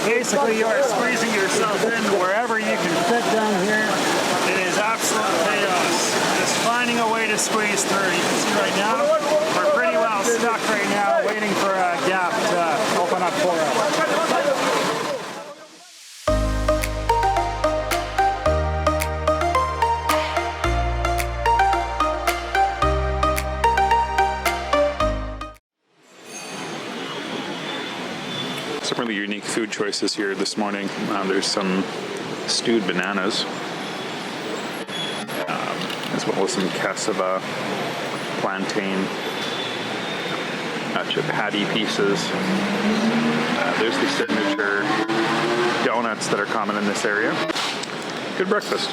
Basically, you are squeezing yourself in wherever you can fit down here. It is absolute chaos. Just finding a way to squeeze through. You can see right now, we're pretty well stuck right now, waiting for a gap to open up for us. Some really unique food choices here this morning. There's some stewed bananas, as well as some cassava, plantain, patty pieces. There's the signature donuts that are common in this area. Good breakfast.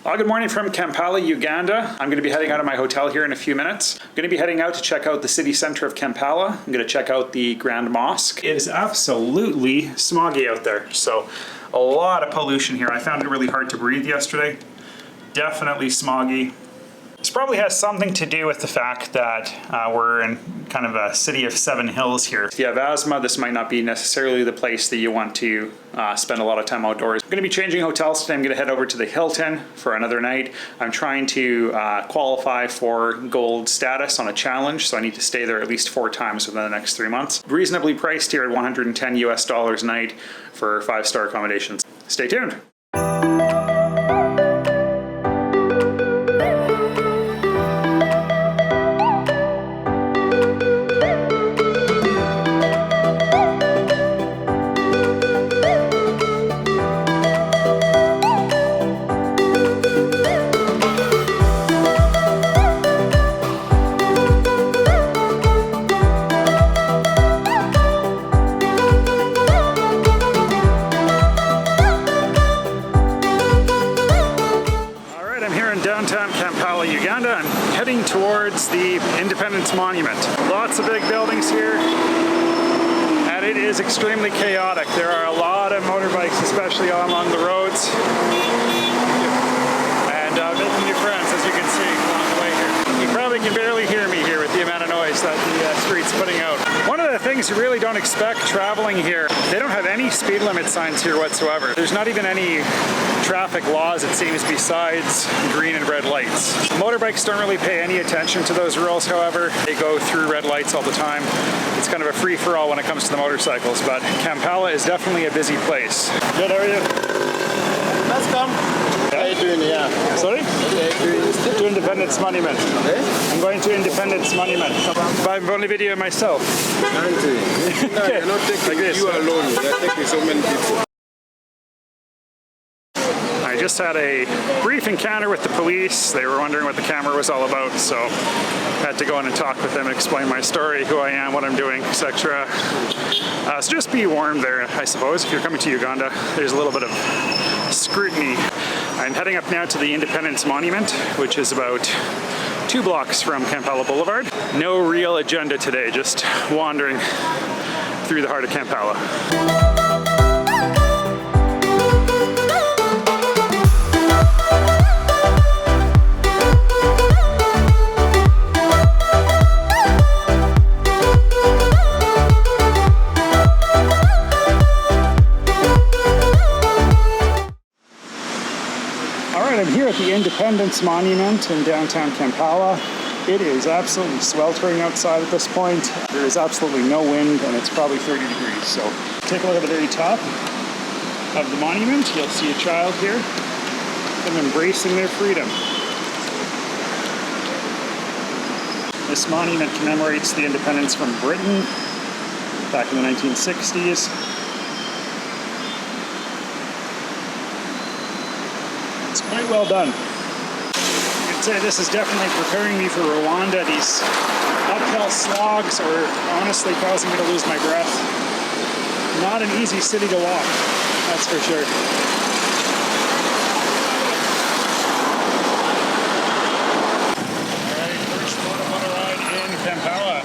Good morning from Kampala, Uganda. I'm going to be heading out of my hotel here in a few minutes. I'm going to be heading out to check out the city center of Kampala. I'm going to check out the Grand Mosque. It is absolutely smoggy out there, so a lot of pollution here. I found it really hard to breathe yesterday. Definitely smoggy. This probably has something to do with the fact that we're in kind of a city of 7 hills here. If you have asthma, this might not be necessarily the place that you want to spend a lot of time outdoors. I'm going to be changing hotels today. I'm going to head over to the Hilton for another night. I'm trying to qualify for gold status on a challenge, so I need to stay there at least 4 times within the next 3 months. Reasonably priced here at $110 US a night for 5-star accommodations. Stay tuned. Uganda. I'm heading towards the Independence Monument. Lots of big buildings here, and it is extremely chaotic. There are a lot of motorbikes, especially along the roads, and making new friends, as you can see along the way here. You probably can barely hear me here with the amount of noise that the street's putting out. One of the things you really don't expect traveling here, they don't have any speed limit signs here whatsoever. There's not even any traffic laws, it seems, besides green and red lights. Motorbikes don't really pay any attention to those rules, however. They go through red lights all the time. It's kind of a free-for-all when it comes to the motorcycles, but Kampala is definitely a busy place. Good, how are you? Let's come. How are you doing? Yeah. Sorry? To Independence Monument. Okay. I'm going to Independence Monument. But I'm only videoing myself. No, you're not taking you alone. You're taking so many people. I just had a brief encounter with the police. They were wondering what the camera was all about, so I had to go in and talk with them and explain my story, who I am, what I'm doing, etc. So just be warned there, I suppose. If you're coming to Uganda, there's a little bit of scrutiny. I'm heading up now to the Independence Monument, which is about 2 blocks from Kampala Boulevard. No real agenda today, just wandering through the heart of Kampala. I'm here at the Independence Monument in downtown Kampala. It is absolutely sweltering outside at this point. There is absolutely no wind, and it's probably 30 degrees. So take a look at the very top of the monument. You'll see a child here, them embracing their freedom. This monument commemorates the independence from Britain back in the 1960s. It's quite well done. I'd say this is definitely preparing me for Rwanda. These uphill slogs are honestly causing me to lose my breath. Not an easy city to walk, that's for sure. Alright, first motor ride in Kampala.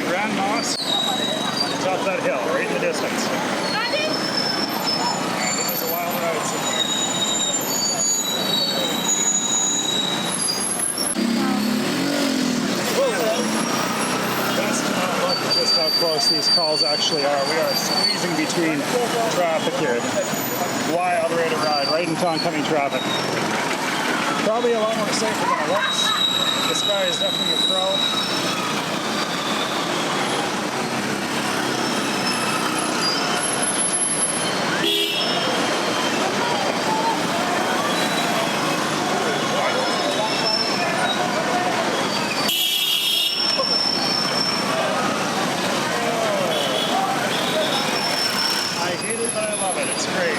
Grand Mosque on the top of that hill, right in the distance. And it is a wild ride somewhere. traffic here. Wild way to ride, right into oncoming traffic. Probably a lot more safer than it looks. This guy is definitely a pro. It's great.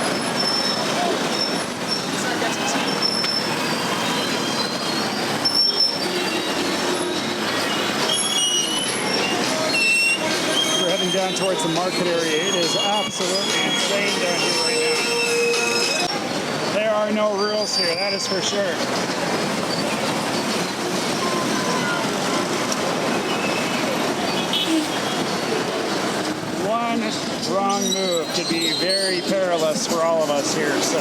We're heading down towards the market area. It is absolutely insane down here right now. There are no rules here, that is for sure. One wrong move could be very perilous for all of us here, so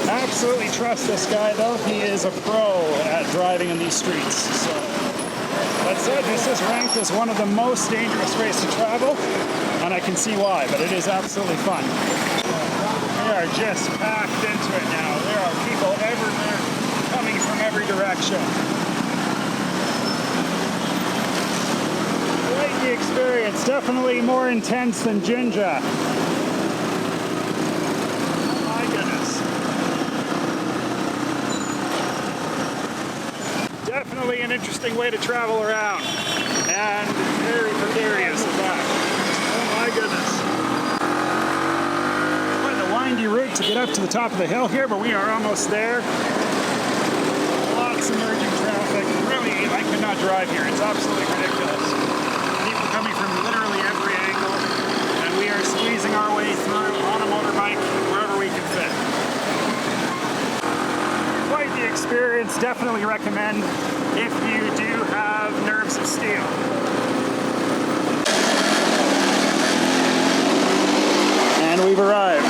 absolutely trust this guy though. He is a pro at driving in these streets. So that said, this is ranked as one of the most dangerous ways to travel, and I can see why, but it is absolutely fun. We are just packed into it now. There are people everywhere coming from every direction. Quite the experience, definitely more intense than Jinja. Oh my goodness. Definitely an interesting way to travel around, and very precarious at that. Oh my goodness. Quite a windy route to get up to the top of the hill here, but we are almost there. Lots of merging traffic. Really, I could not drive here. It's absolutely ridiculous. People coming from literally every angle, and we are squeezing our way through on a motorbike wherever we can fit. Quite the experience. Definitely recommend if you do have nerves of steel. And we've arrived.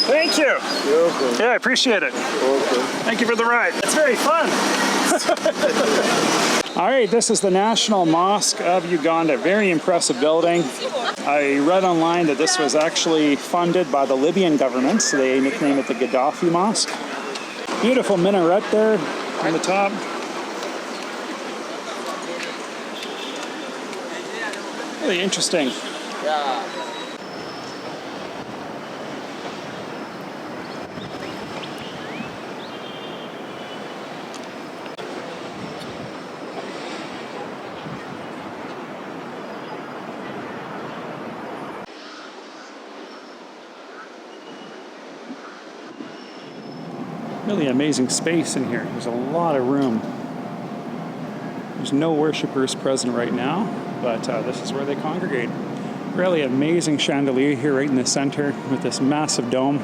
Thank you. You're welcome. Yeah, I appreciate it. Okay. Thank you for the ride. It's very fun. All right, this is the National Mosque of Uganda. Very impressive building. I read online that this was actually funded by the Libyan government, so they nicknamed it the Gaddafi Mosque. Beautiful minaret there on the top. Really interesting. Yeah. Really amazing space in here. There's a lot of room. There's no worshippers present right now, but this is where they congregate. Really amazing chandelier here right in the center with this massive dome.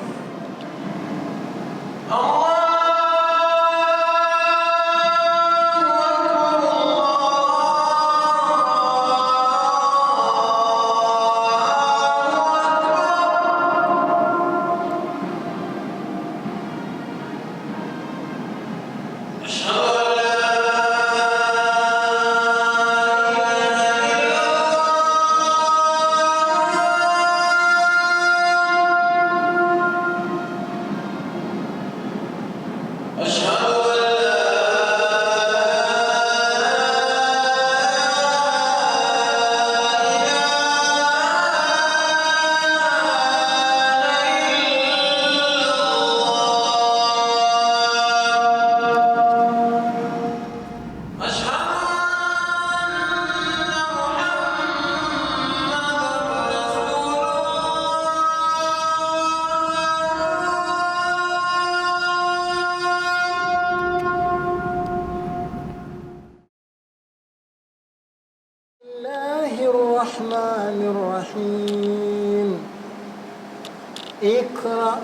اقرأ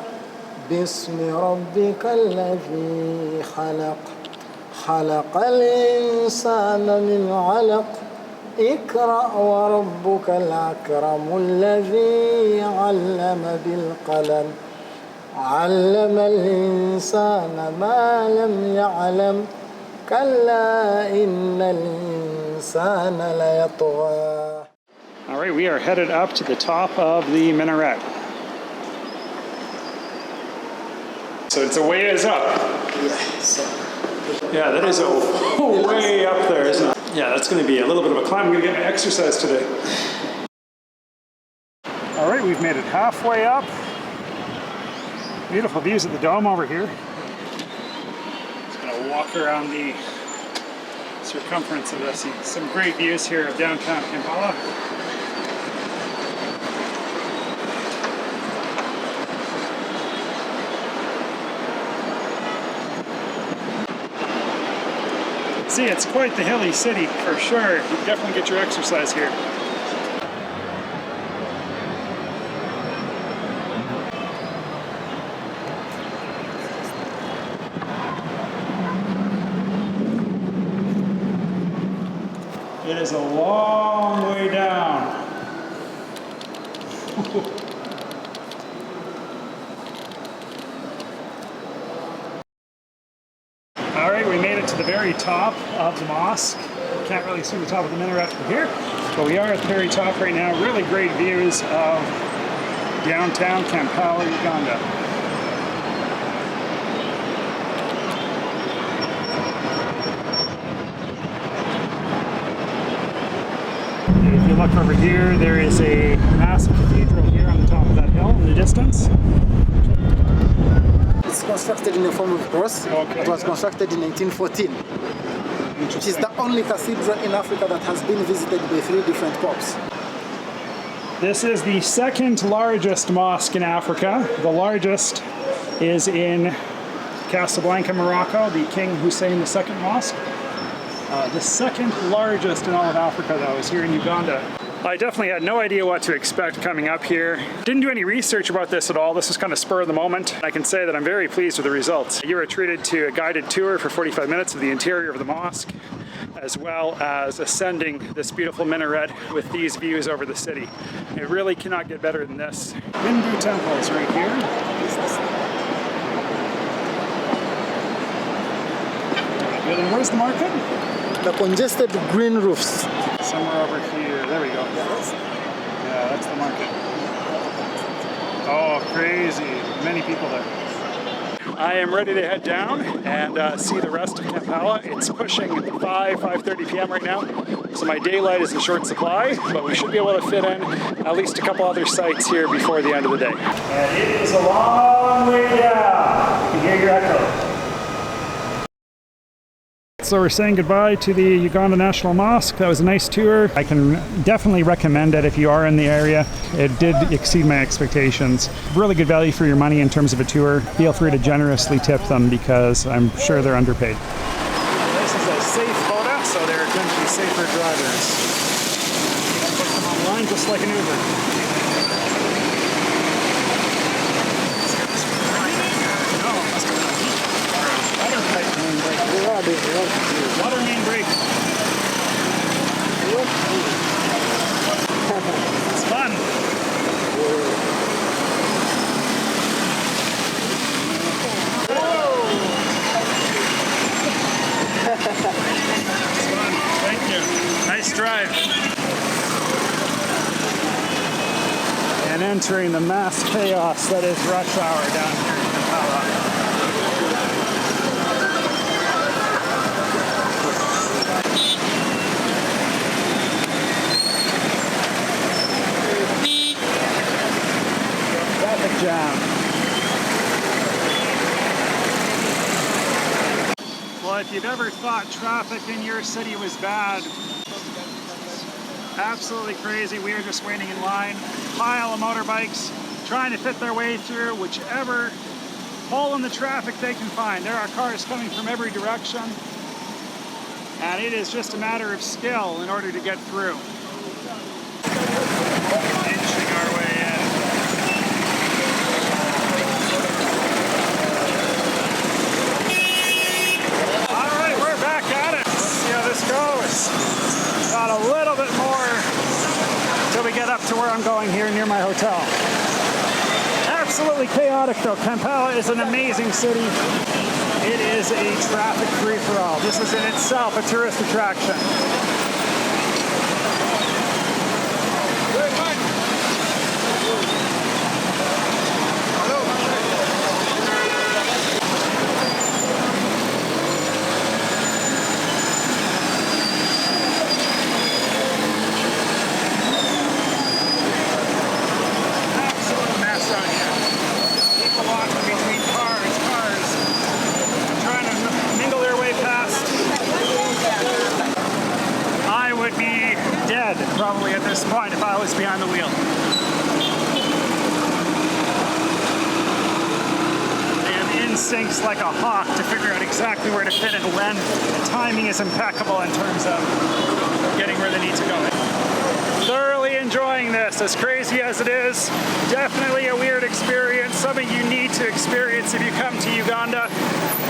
باسم ربك الذي خلق خلق الإنسان من علق اقرأ وربك الأكرم الذي علم بالقلم علم الإنسان ما لم يعلم كلا إن الإنسان ليطغى. All right, we are headed up to the top of the minaret. So it's a ways up. Yeah, that is a way up there, isn't it? Yeah, that's going to be a little bit of a climb. I'm going to get my exercise today. All right, we've made it halfway up. Beautiful views of the dome over here. Just going to walk around the circumference of this. Some great views here of downtown Kampala. See, it's quite the hilly city for sure. You can definitely get your exercise here. It is a long way down. All right, we made it to the very top of the mosque. Can't really see the top of the minaret from here, but we are at the very top right now. Really great views of downtown Kampala, Uganda. If you look over here, there is a massive cathedral here on the top of that hill in the distance. It's constructed in the form of cross. Okay. It was constructed in 1914. It is the only cathedral in Africa that has been visited by 3 different popes. This is the second largest mosque in Africa. The largest is in Casablanca, Morocco, the King Hussein II Mosque. The second largest in all of Africa, though, is here in Uganda. I definitely had no idea what to expect coming up here. Didn't do any research about this at all. This was kind of spur of the moment. I can say that I'm very pleased with the results. You are treated to a guided tour for 45 minutes of the interior of the mosque, as well as ascending this beautiful minaret with these views over the city. It really cannot get better than this. Hindu temples right here. Good, and where's the market? The congested green roofs. Somewhere over here. There we go. Yeah, that's the market. Oh, crazy. Many people there. I am ready to head down and see the rest of Kampala. It's pushing 5:30 p.m. right now, so my daylight is in short supply, but we should be able to fit in at least a couple other sites here before the end of the day. And it is a long way down. You can hear your echo. So we're saying goodbye to the Uganda National Mosque. That was a nice tour. I can definitely recommend it if you are in the area. It did exceed my expectations. Really good value for your money in terms of a tour. Feel free to generously tip them because I'm sure they're underpaid. This is a safe Onda, so they're going to be safer drivers. Put them online just like an Uber. Water main break. It's fun. It's fun. Thank you. Nice drive. And entering the mass chaos that is rush hour down here in Kampala. Jam. Well, if you've ever thought traffic in your city was bad, absolutely crazy. We are just waiting in line. Pile of motorbikes trying to fit their way through whichever hole in the traffic they can find. There are cars coming from every direction, and it is just a matter of skill in order to get through. Inching our way in. Got a little bit more till we get up to where I'm going here near my hotel. That's Absolutely chaotic though. Kampala is an amazing city. It is a traffic free-for-all. This is in itself a tourist attraction. Probably at this point if I was behind the wheel. They have instincts like a hawk to figure out exactly where to fit and when. The timing is impeccable in terms of getting where they need to go. Thoroughly enjoying this, as crazy as it is. Definitely a weird experience, something you need to experience if you come to Uganda.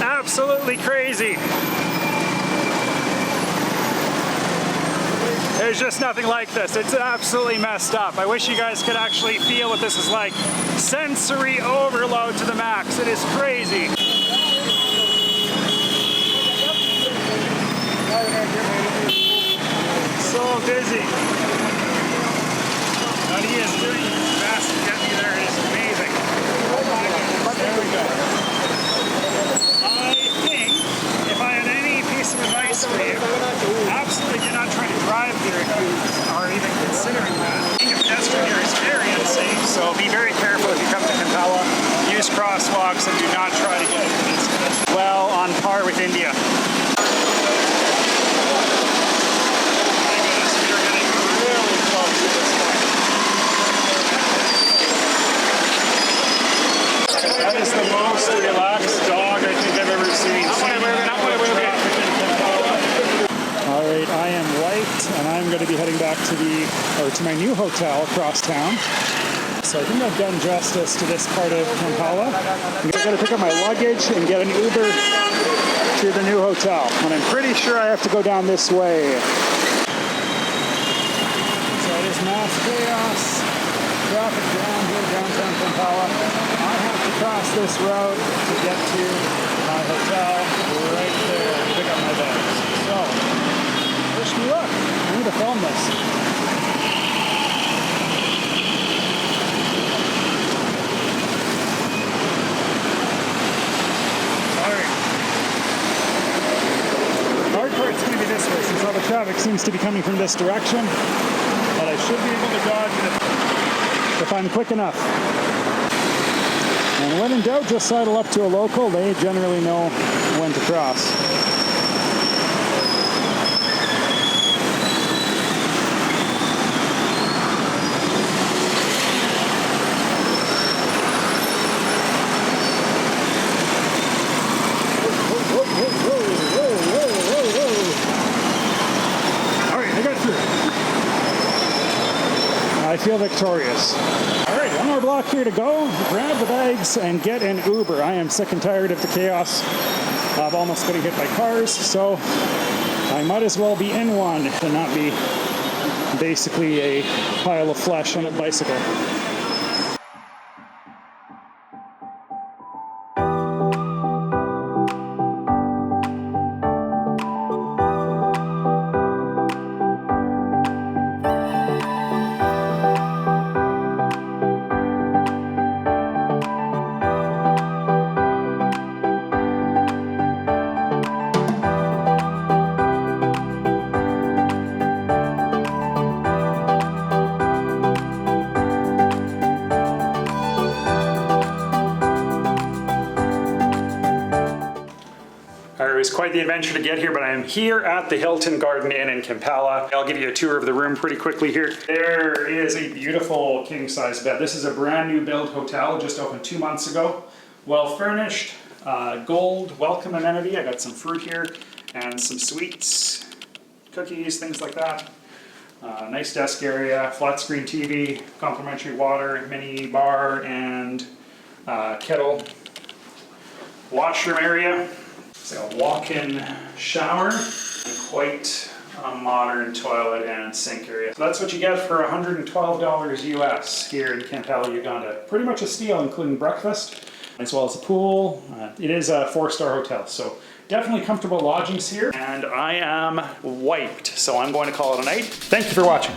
Absolutely crazy. There's just nothing like this. It's absolutely messed up. I wish you guys could actually feel what this is like. Sensory overload to the max. It is crazy. So busy. But he is doing his best to get me there. It is amazing. There we go. I think if I had any piece of advice for you, absolutely do not try to drive here if you are even considering that. Being a pedestrian here is very unsafe, so be very careful if you come to Kampala. Use crosswalks and do not try to get into this. Well, on par with India. My goodness, we are getting really close at this point. That is the most relaxed dog I think I've ever seen. Alright, I am wiped and I'm going to be heading back to my new hotel across town. So I think I've done justice to this part of Kampala. I'm going to pick up my luggage and get an Uber to the new hotel. And I'm pretty sure I have to go down this way. So it is mass chaos. Traffic jam here downtown Kampala. I have to cross this road to get to my hotel right there and pick up my bags. So, wish me luck. I need to film this. Alright. Hard part's going to be this way since all the traffic seems to be coming from this direction. But I should be able to dodge it if I'm quick enough. And when in doubt, just sidle up to a local. They generally know when to cross. All right, I got through. I feel victorious. All right, one more block here to go. Grab the bags and get an Uber. I am sick and tired of the chaos of almost getting hit by cars, so I might as well be in one and not be basically a pile of flesh on a bicycle. It was quite the adventure to get here, but I am here at the Hilton Garden Inn in Kampala. I'll give you a tour of the room pretty quickly here. There is a beautiful king-size bed. This is a brand new build hotel, just opened 2 months ago. Well furnished, gold welcome amenity. I got some fruit here and some sweets, cookies, things like that. Nice desk area, flat screen TV, complimentary water, mini bar, and kettle. Washroom area. It's a walk-in shower and quite a modern toilet and sink area. So that's what you get for $112 US here in Kampala, Uganda. Pretty much a steal, including breakfast, as well as a pool. It is a 4-star hotel, so definitely comfortable lodgings here. And I am wiped, so I'm going to call it a night. Thank you for watching.